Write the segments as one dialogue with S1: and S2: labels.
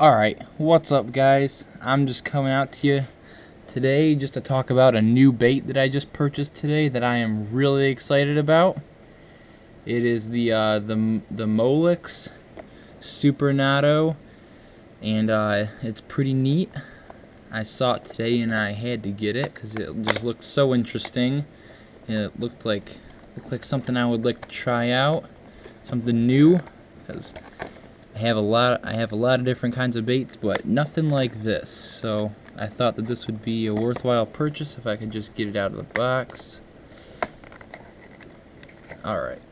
S1: Alright, what's up guys? I'm just coming out to you today just to talk about a new bait that I just purchased today that I am really excited about. It is the Molix Supernato, and it's pretty neat. I saw it today and I had to get it because it just looked so interesting. And it looked like something I would like to try out, something new, because I have a lot of different kinds of baits, but nothing like this. So I thought that this would be a worthwhile purchase if I could just get it out of the box. Alright.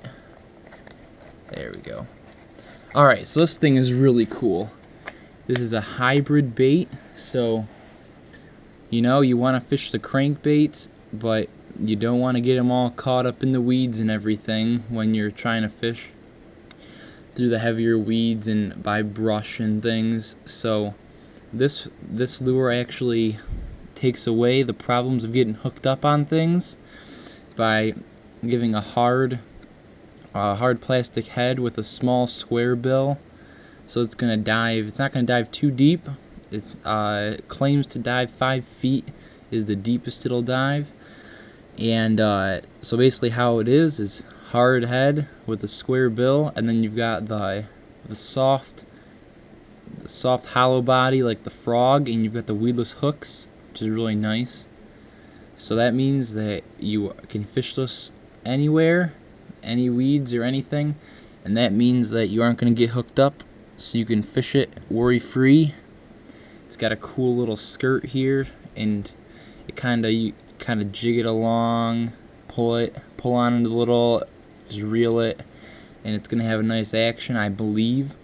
S1: There we go. Alright, so this thing is really cool. This is a hybrid bait, so you know, you want to fish the crankbaits, but you don't want to get them all caught up in the weeds and everything when you're trying to fish through the heavier weeds and by brush and things. So this lure actually takes away the problems of getting hooked up on things by giving a hard plastic head with a small square bill. So it's gonna dive. It's not gonna dive too deep. It claims to dive 5 feet is the deepest it'll dive. And so basically how it is hard head with a square bill, and then you've got the soft hollow body like the frog, and you've got the weedless hooks, which is really nice. So that means that you can fish this anywhere, any weeds or anything, and that means that you aren't going to get hooked up, so you can fish it worry free. It's got a cool little skirt here, and it kind of jig it along, pull on it a little, just reel it, and it's gonna have a nice action, I believe.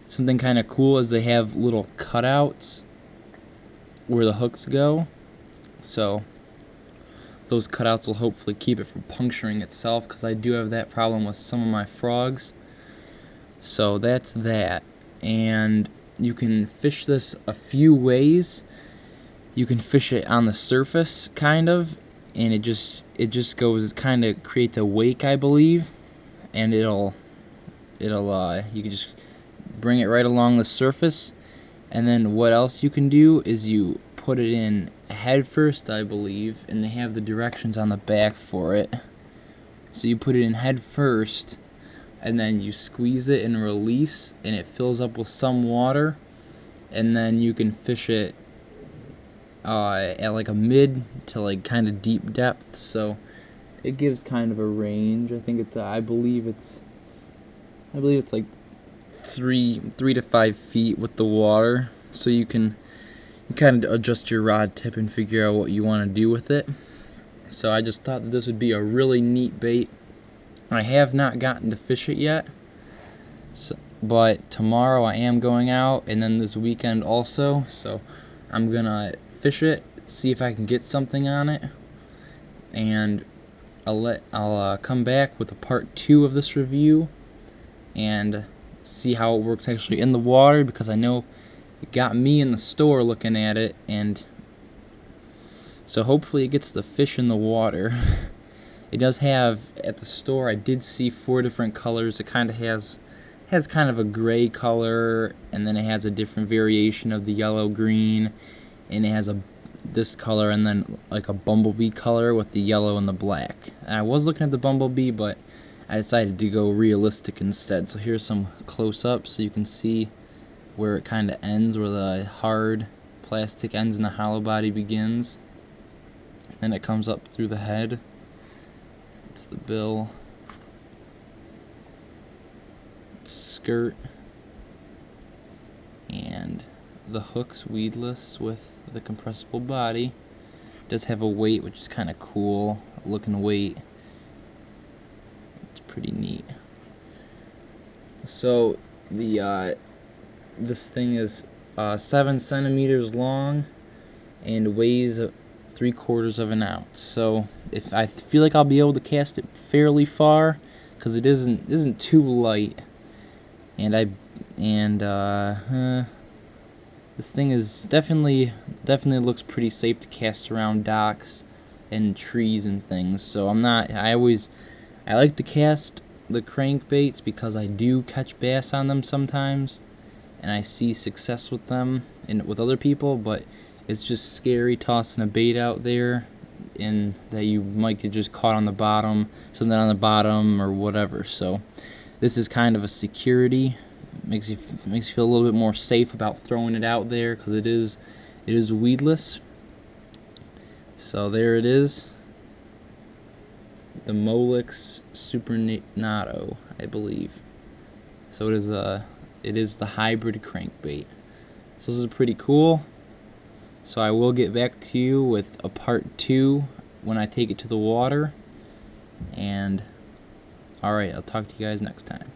S1: Something kind of cool is they have little cutouts where the hooks go, so those cutouts will hopefully keep it from puncturing itself, because I do have that problem with some of my frogs. So that's that. And you can fish this a few ways. You can fish it on the surface, kind of, and it just goes, it kind of creates a wake, I believe, and you can just bring it right along the surface. And then what else you can do is you put it in head first, I believe, and they have the directions on the back for it. So you put it in head first, and then you squeeze it and release, and it fills up with some water, and then you can fish it at like a mid to like kind of deep depth. So it gives kind of a range. I think it's I believe it's like 3 to 5 feet with the water, so you can kind of adjust your rod tip and figure out what you want to do with it. So I just thought that this would be a really neat bait. I have not gotten to fish it yet, but tomorrow I am going out, and then this weekend also, so I'm gonna fish it, see if I can get something on it, and I'll come back with a part 2 of this review and see how it works actually in the water, because I know it got me in the store looking at it, and so hopefully it gets the fish in the water. It does have, at the store I did see 4 different colors. It kind of has kind of a gray color, and then it has a different variation of the yellow green, and it has this color, and then like a bumblebee color with the yellow and the black. And I was looking at the bumblebee, but I decided to go realistic instead. So here's some close-ups so you can see where it kind of ends, where the hard plastic ends and the hollow body begins. And it comes up through the head. It's the bill, skirt, and the hook's weedless with the compressible body. It does have a weight, which is kind of cool looking weight. It's pretty neat. So this thing is 7 centimeters long and weighs 3/4 of an ounce. So if I feel like I'll be able to cast it fairly far, because it isn't too light, and this thing is definitely looks pretty safe to cast around docks and trees and things. So I like to cast the crankbaits because I do catch bass on them sometimes, and I see success with them and with other people, but it's just scary tossing a bait out there and that you might get just caught on the bottom, something on the bottom or whatever. So this is kind of a security. Makes you feel a little bit more safe about throwing it out there, because it is weedless. So there it is, the Molix Supernato, I believe. So it is the hybrid crankbait. So this is pretty cool. So I will get back to you with a part 2 when I take it to the water. And alright, I'll talk to you guys next time.